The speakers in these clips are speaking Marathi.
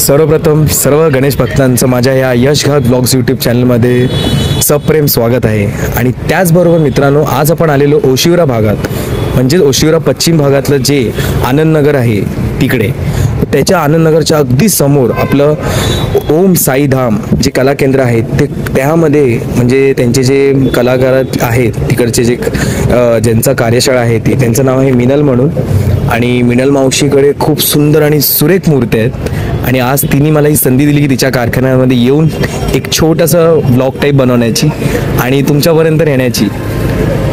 सर्वप्रथम सर्व गणेश भक्तांचं माझ्या या यशघात ब्लॉग्स यूट्यूब चॅनलमध्ये सप्रेम स्वागत आहे. आणि त्याचबरोबर मित्रांनो, आज आपण आलेलो ओशिवरा भागात, म्हणजेच ओशिवरा पश्चिम भागातलं जे आनंदनगर आहे तिकडे, त्याच्या आनंदनगरच्या अगदी समोर आपलं ओम साई धाम जे कला केंद्र आहे ते, त्यामध्ये म्हणजे त्यांचे जे कलाकार आहेत तिकडचे जे ज्यांचा कार्यशाळा आहे ती, त्यांचं नाव आहे मिनल म्हणून. आणि मिनल मावशीकडे खूप सुंदर आणि सुरेख मूर्ती आहेत. आणि आज तिने मला ही संधी दिली की तिच्या कारखान्यामध्ये येऊन एक छोटंसं ब्लॉग टाईप बनवण्याची आणि तुमच्यापर्यंत येण्याची.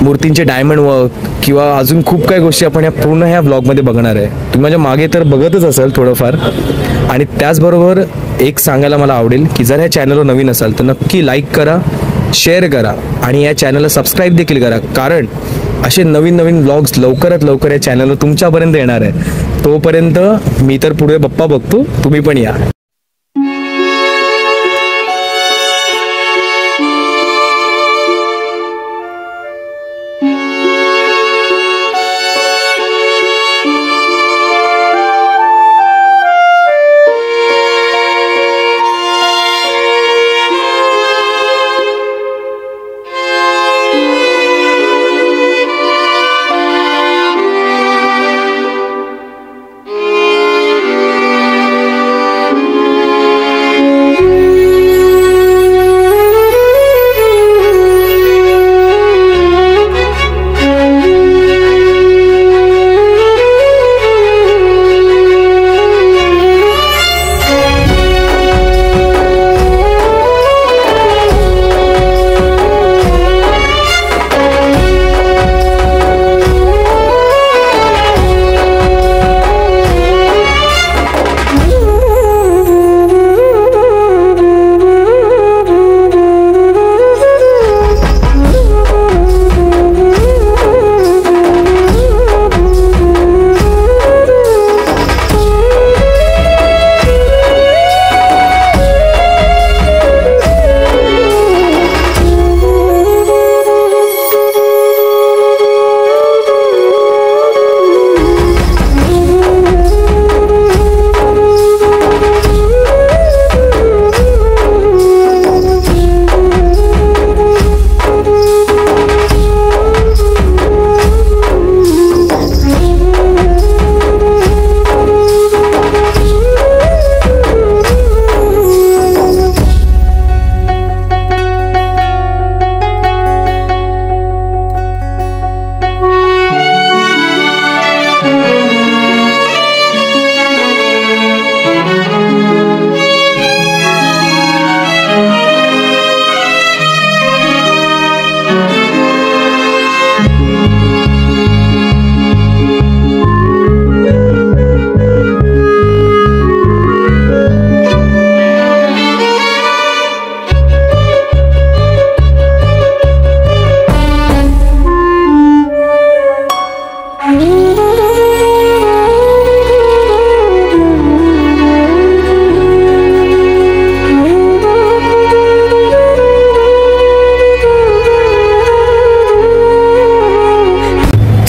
मूर्तींचे डायमंड वर्क किंवा अजून खूप काही गोष्टी आपण पूर्ण ह्या ब्लॉगमध्ये बघणार आहे. तुम्ही माझ्या मागे तर बघतच असाल थोडंफार. आणि त्याचबरोबर एक सांगायला मला आवडेल की जर ह्या चॅनलवर नवीन असाल तर नक्की लाईक करा, शेअर करा आणि या चॅनलला सबस्क्राईब देखील करा, कारण असे नवीन नवीन ब्लॉग्स लवकरात लवकर या चॅनलवर तुमच्यापर्यंत येणार आहे. तोपर्यंत मी तर पुढे बप्पा बघतो, तुम्ही पण या.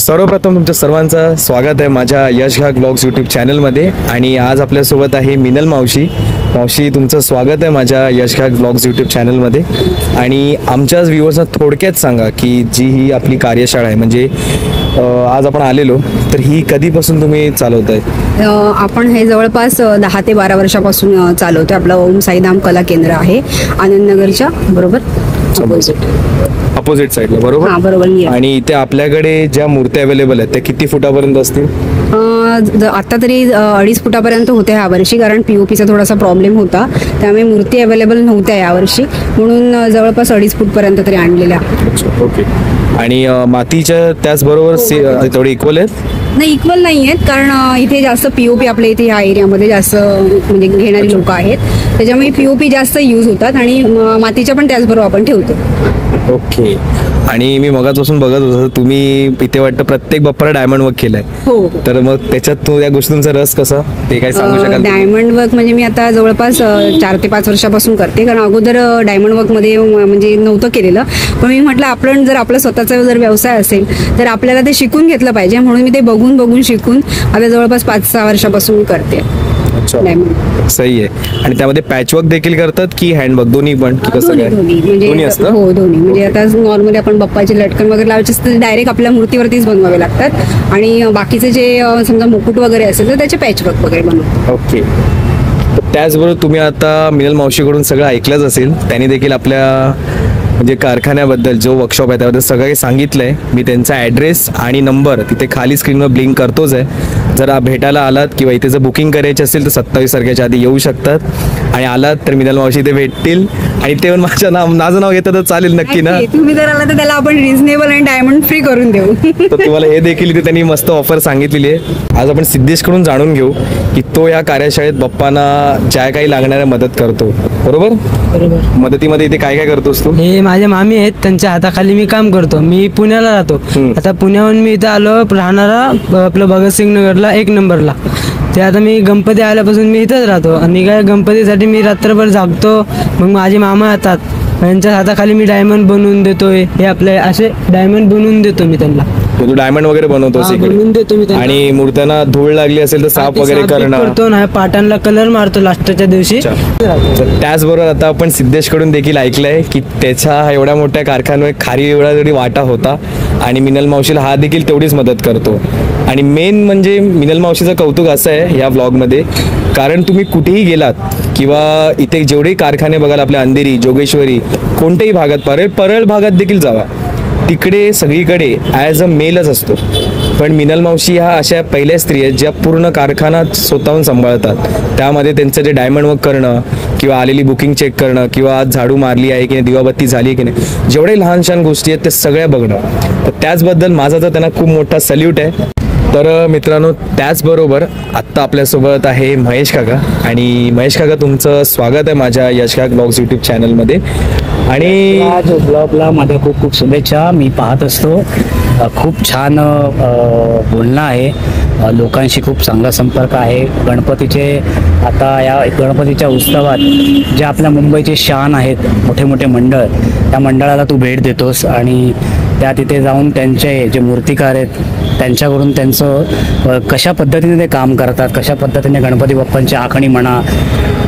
सर्वप्रथम तुमच्या सर्वांचं स्वागत आहे माझ्या यशघात ब्लॉग्स यूट्यूब चॅनलमध्ये. आणि आज आपल्यासोबत आहे मिनल मावशी. मावशी, तुमचं स्वागत आहे माझ्या यशघात ब्लॉग्स यूट्यूब चॅनलमध्ये. आणि आमच्याच व्ह्यूअर्सना थोडक्यात सांगा की जी ही आपली कार्यशाळा आहे, म्हणजे आज आपण आलेलो, तर ही कधीपासून तुम्ही चालवताय? आपण हे जवळपास 10 ते 12 वर्षापासून चालवतोय. आपलं ओम साईधाम कला केंद्र आहे आनंदनगरच्या बरोबर अपोजिट साईडला, बरोबर? हां, बरोबर. आणि इथे आपल्याकडे ज्या मूर्त्या अवेलेबल आहेत त्या किती फुटापर्यंत असतील? आता तरी 2.5 फुटापर्यंत होते ह्या वर्षी, कारण POPचा थोडासा प्रॉब्लेम होता, त्यामुळे मूर्ती अवेलेबल नव्हत्या यावर्षी, म्हणून जवळपास 2.5 फूटपर्यंत तरी आणलेल्या. ओके. आणि मातीच्या त्याचबरोबर थोडे इक्वल आहेत? नाही, इक्वल नाही आहेत, कारण इथे जास्त POP आपल्या इथे ह्या एरियामध्ये जास्त म्हणजे घेणारी लोक आहेत, त्याच्यामुळे POP जास्त यूज होतात आणि मातीच्या पण त्याचबरोबर आपण ठेवतो. ओके. आणि मी मगाचपासून बघत होतो तुम्ही इथे वाटतं प्रत्येक बाप्पाला डायमंड वर्क केलंय. हो. तर मग त्याच्यात तो या गोष्टींचा रस कसा, ते काय सांगू शकाल? डायमंड वर्क म्हणजे मी आता जवळपास 4 ते 5 वर्षापासून करते, कारण अगोदर डायमंड वर्क मध्ये म्हणजे नव्हतं केलेलं, पण मी म्हटलं आपण जर आपला स्वतःचा जर व्यवसाय असेल तर आपल्याला ते शिकून घेतलं पाहिजे, म्हणून मी ते बघून शिकून आता जवळपास 5-6 वर्षापासून मी करते. डायमंड. सही आहे. आणि त्यामध्ये पॅचवर्क देखील करतात की हँडवर्क दोन्ही पण की कसं दोन्ही काय? दोन्ही दोन्ही म्हणजे असतं? हो दोन्ही म्हणजे आता नॉर्मली आपण बाप्पाचे लटकन वगैरे लावायचे असते डायरेक्ट आपल्या मूर्तीवरतीच बनवावे लागतात आणि बाकीचे जे समजा मुकुट वगैरे असेल तर त्याचे पॅचवर्क वगैरे बनवतात. ओके. त्याचबरोबर तुम्ही आता मिनल मावशीकडून सगळं ऐकलंच असेल. त्यांनी देखील आपल्या म्हणजे कारखान्याबद्दल जो वर्कशॉप आहे त्याबद्दल सगळं काही सांगितलंय. मी त्यांचा ॲड्रेस आणि नंबर तिथे खाली स्क्रीनवर ब्लिंक करतोच आहे. जर भेटायला आलात किंवा इथे जर बुकिंग करायची असेल तर 27 तारखेच्या आधी येऊ शकतात. आणि आलात तर मिनल मावशी इथे भेटतील आणि ते पण माझं नाव घेतं तर चालेल नक्की ना? तुम्ही जर आला तर त्याला आपण रिझनेबल आणि डायमंड फ्री करून देऊ. तर तुम्हाला हे देखील इथे त्यांनी मस्त ऑफर सांगितलेली आहे. आज आपण सिद्धेशकडून जाणून घेऊ की तो या कार्यशाळेत बाप्पांना ज्या काही लागणाऱ्या मदत करतो. बरोबर? बरोबर. मदतीमध्ये इथे काय काय करतोस तू? हे माझे मामी आहेत, त्यांच्या हाताखाली मी काम करतो. मी पुण्याला राहतो. आता पुण्याहून मी इथं आलो, राहणारा आपलं भगतसिंग नगरला 1 नंबरला. ते आता मी गणपती आल्यापासून मी इथंच राहतो आणि काय गणपतीसाठी मी रात्रभर जागतो. मग माझे मामा येतात, त्यांच्या हाताखाली मी डायमंड बनवून देतोय. हे आपले असे डायमंड बनवून देतो मी त्यांना. तू डायमंड वगैरे बनवतोस हा, बनवून देतो मी इकडे? त्यांना. आणि मूर्त्यांना धूळ लागली असेल तर साफ वगैरे साफ करणं. करतो ना, पाटांना कलर मारतो लास्टच्या दिवशी. तर त्याचबरोबर आता आपण सिद्धेशकडून देखील ऐकलंय की त्याच्या एवढ्या मोठ्या कारखान्यावर खारी एवढा जरी वाटा होता आणि मिनल मावशीला हा देखील तेवढीच मदत करतो. आणि मेन म्हणजे मिनल मावशीचं कौतुक असं आहे या व्लॉगमध्ये, कारण तुम्ही कुठेही गेलात किंवा इथे जेवढे कारखाने बघाल आपल्या अंधेरी, जोगेश्वरी, कोणत्याही भागात, परळ भागात देखील जावा, तिकडे सगळीकडे ॲज अ मेलच असतो. पण मिनल मावशी ह्या अशा पहिल्या स्त्री आहेत ज्या पूर्ण कारखाना स्वतःहून सांभाळतात. त्यामध्ये त्यांचं जे डायमंड वर्क करणं किंवा आलेली बुकिंग चेक करणं किंवा आज झाडू मारली आहे की नाही, दिवाबत्ती झाली आहे की नाही, जेवढे लहान छान गोष्टी आहेत ते सगळ्या बघणं. तर त्याचबद्दल माझा तर त्यांना खूप मोठा सल्यूट आहे. तर मित्रांनो, त्याचबरोबर आत्ता आपल्यासोबत आहे महेश काका. आणि महेश काका, तुमचं स्वागत आहे माझ्या यशकाक ब्लॉग्स यूट्यूब चॅनलमध्ये. आणि आज ब्लॉगला माझ्या खूप खूप शुभेच्छा. मी पाहत असतो, खूप छान बोलणं आहे, लोकांशी खूप चांगला संपर्क आहे. गणपतीचे आता या गणपतीच्या उत्सवात जे आपल्या मुंबईचे शान आहेत, मोठे मोठे मंडळ, त्या मंडळाला तू भेट देतोस आणि त्या तिथे जाऊन त्यांचे जे मूर्तिकार आहेत त्यांच्याकडून त्यांचं कशा पद्धतीने ते काम करतात, कशा पद्धतीने गणपती बाप्पांची आखणी म्हणा,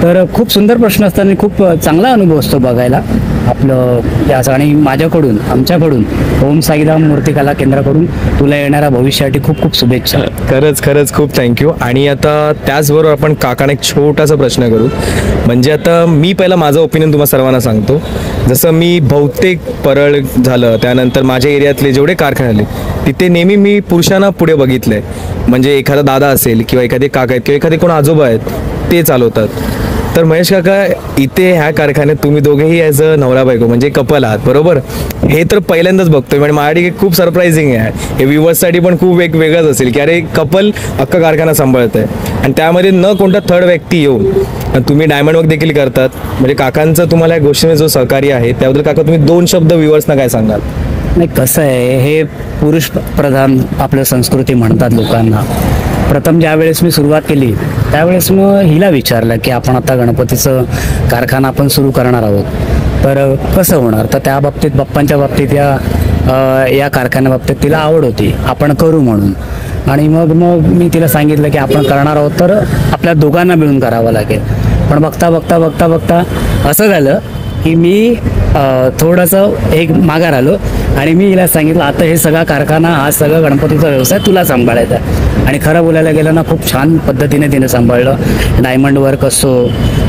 तर खूप सुंदर प्रश्न असतात आणि खूप चांगला अनुभव असतो बघायला आपलं याचा. आणि माझ्याकडून, आमच्याकडून, ओम साईराम मूर्तिकला केंद्राकडून तुला येणाऱ्या भविष्यासाठी खूप खूप शुभेच्छा. खरंच खूप थँक्यू. आणि आता त्याचबरोबर आपण काकाने एक छोटासा प्रश्न करू. म्हणजे आता मी पहिला माझं ओपिनियन तुम्हाला सर्वांना सांगतो. जसं मी बहुतेक परळ झालं, त्यानंतर माझ्या एरियातले जेवढे कारखाने आले तिथे नेहमी मी पुरुषांना पुढे बघितलंय. म्हणजे एखादा दादा असेल किंवा एखादे काका आहेत किंवा एखादे कोण आजोबा आहेत ते चालवतात. तर महेश काका, इथे ह्या कारखान्यात तुम्ही दोघेही ॲज अ नवरा बायको म्हणजे कपल आहात, बरोबर? हे तर पहिल्यांदाच बघतोय. म्हणजे माझ्यासाठी खूप सरप्रायझिंग आहे हे. व्ह्युअर्ससाठी पण खूप एक वेगळंच असेल की अरे कपल अख्खा कारखाना सांभाळत आहे आणि त्यामध्ये न कोणता थर्ड व्यक्ती येऊन. आणि तुम्ही डायमंड वर्क देखील करतात. म्हणजे काकांचं तुम्हाला या गोष्टीने जो सहकार्य आहे त्याबद्दल काका तुम्ही 2 शब्द व्ह्युअर्सना काय सांगाल? नाही, कसं आहे, हे पुरुष प्रधान आपलं संस्कृती म्हणतात लोकांना. प्रथम ज्या वेळेस मी सुरुवात केली त्यावेळेस मग हिला विचारलं की आपण आता गणपतीचं कारखाना आपण सुरू करणार आहोत, तर कसं होणार. तर त्या बाबतीत, बाप्पांच्या बाबतीत, या कारखान्याबाबतीत तिला आवड होती, आपण करू म्हणून. आणि मग मी तिला सांगितलं की आपण करणार आहोत तर आपल्या दोघांना मिळून करावं लागेल. पण बघता असं झालं की मी थोडंसं एक माघार आलो आणि मी हिला सांगितलं आता हे सगळा कारखाना, हा सगळं गणपतीचा व्यवसाय तुला सांभाळायचा. आणि खरं बोलायला गेलं ना, खूप छान पद्धतीने तिने सांभाळलं. डायमंड वर्क असो,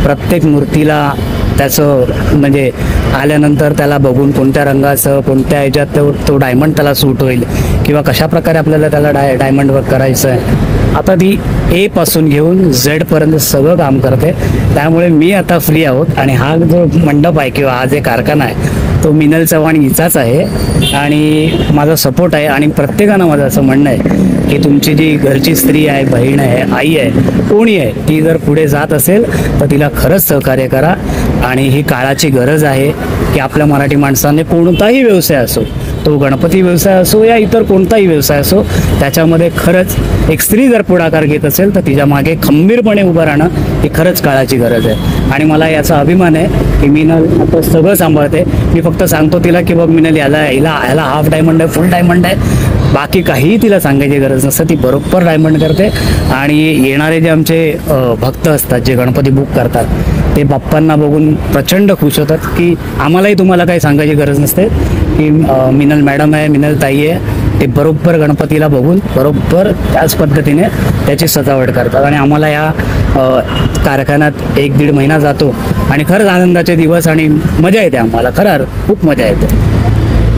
प्रत्येक मूर्तीला त्याचं म्हणजे आल्यानंतर त्याला बघून कोणत्या रंगाचं, कोणत्या ह्याच्यात तो डायमंड त्याला सूट होईल किंवा कशा प्रकारे आपल्याला त्याला डायमंड वर्क करायचं आहे. आता ती ए पासून घेऊन झेड पर्यंत सगळं काम करते. त्यामुळे मी आता फ्री आहोत आणि हा जो मंडप आहे किंवा हा जे कारखाना आहे तो मिनल चव्हाण हिचाच आहे आणि माझा सपोर्ट आहे. आणि प्रत्येकानं माझं असं म्हणणं आहे की तुमची जी घरची स्त्री आहे, बहीण आहे, आई आहे, कोणी आहे, ती जर पुढे जात असेल तर तिला खरंच सहकार्य करा. आणि ही काळाची गरज आहे की आपल्या मराठी माणसाने कोणताही व्यवसाय असो, तो गणपती व्यवसाय असो या इतर कोणताही व्यवसाय असो, त्याच्यामध्ये खरंच एक स्त्री जर पुढाकार घेत असेल तर तिच्या मागे खंबीरपणे उभं राहणं ही खरंच काळाची गरज आहे. आणि मला याचा अभिमान आहे की मिनल आता सगळं सांभाळते. मी फक्त सांगतो तिला की बघ मिनल, ह्याला हाफ डायमंड आहे, फुल डायमंड आहे, बाकी काहीही तिला सांगायची गरज नसते, ती बरोबर डायमंड करते. आणि येणारे जे आमचे भक्त असतात, जे गणपती बुक करतात, ते बाप्पांना बघून प्रचंड खुश होतात की आम्हालाही तुम्हाला काही सांगायची गरज नसते की मिनल मॅडम आहे, मिनल ताई आहे, ते बरोबर गणपतीला बघून बरोबर त्याच पद्धतीने त्याची सजावट करतात. आणि आम्हाला या कारखान्यात 1-1.5 महिना जातो आणि खरंच आनंदाचे दिवस आणि मजा येते आम्हाला, खरं खूप मजा येते.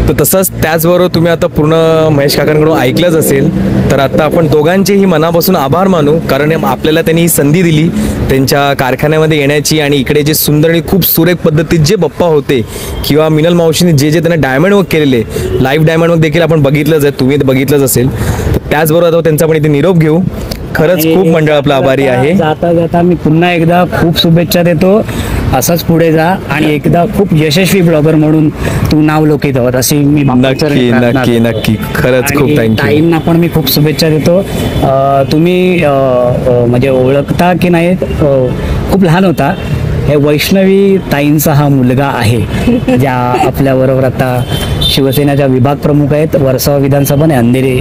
तर तसंच त्याचबरोबर तुम्ही आता पूर्ण महेश काकांकडून ऐकलंच असेल, तर आता आपण दोघांचेही मनापासून आभार मानू, कारण आपल्याला त्यांनी ही संधी दिली त्यांच्या कारखान्यामध्ये येण्याची. आणि इकडे जे सुंदर आणि खूप सुरेख पद्धतीत जे बाप्पा होते किंवा मिनल मावशीने जे त्यांना डायमंड वर्क केलेले, लाईव्ह डायमंड वर्क देखील आपण बघितलंच आहे, तुम्ही बघितलंच असेल. त्याचबरोबर आता त्यांचा पण इथे निरोप घेऊ. खरंच खूप मंडळ आपलं आभारी आहे. जाता जाता मी पुन्हा एकदा खूप शुभेच्छा देतो, असंच पुढे जा आणि एकदा खूप यशस्वी ब्लॉगर म्हणून तू नाव लोकीत आहोत अशी मी नक्की नक्की नक्की. खरंच खूप थँक्यू. ताईंना पण मी खूप शुभेच्छा देतो. तुम्ही म्हणजे ओळखता की नाही, खूप लहान होता, हे वैष्णवी ताईंचा हा मुलगा आहे, ज्या आपल्याबरोबर आता शिवसेनेच्या विभाग प्रमुख आहेत, वर्सोवा विधानसभा आणि अंधेरी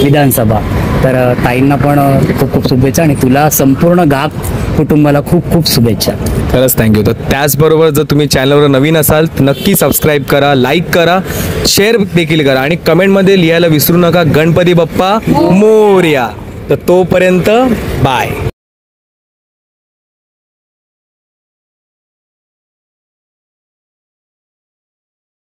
विधानसभा. तर ताईंना पण खूप खूप शुभेच्छा आणि तुला संपूर्ण गाव कुटुंबाला खूप खूप शुभेच्छा. खरंच थँक्यू. तर त्याचबरोबर जर तुम्ही चॅनलवर नवीन असाल तर नक्की सबस्क्राईब करा, लाईक करा, शेअर देखील करा आणि कमेंटमध्ये लिहायला विसरू नका गणपती बाप्पा मोरया. तर तोपर्यंत बाय.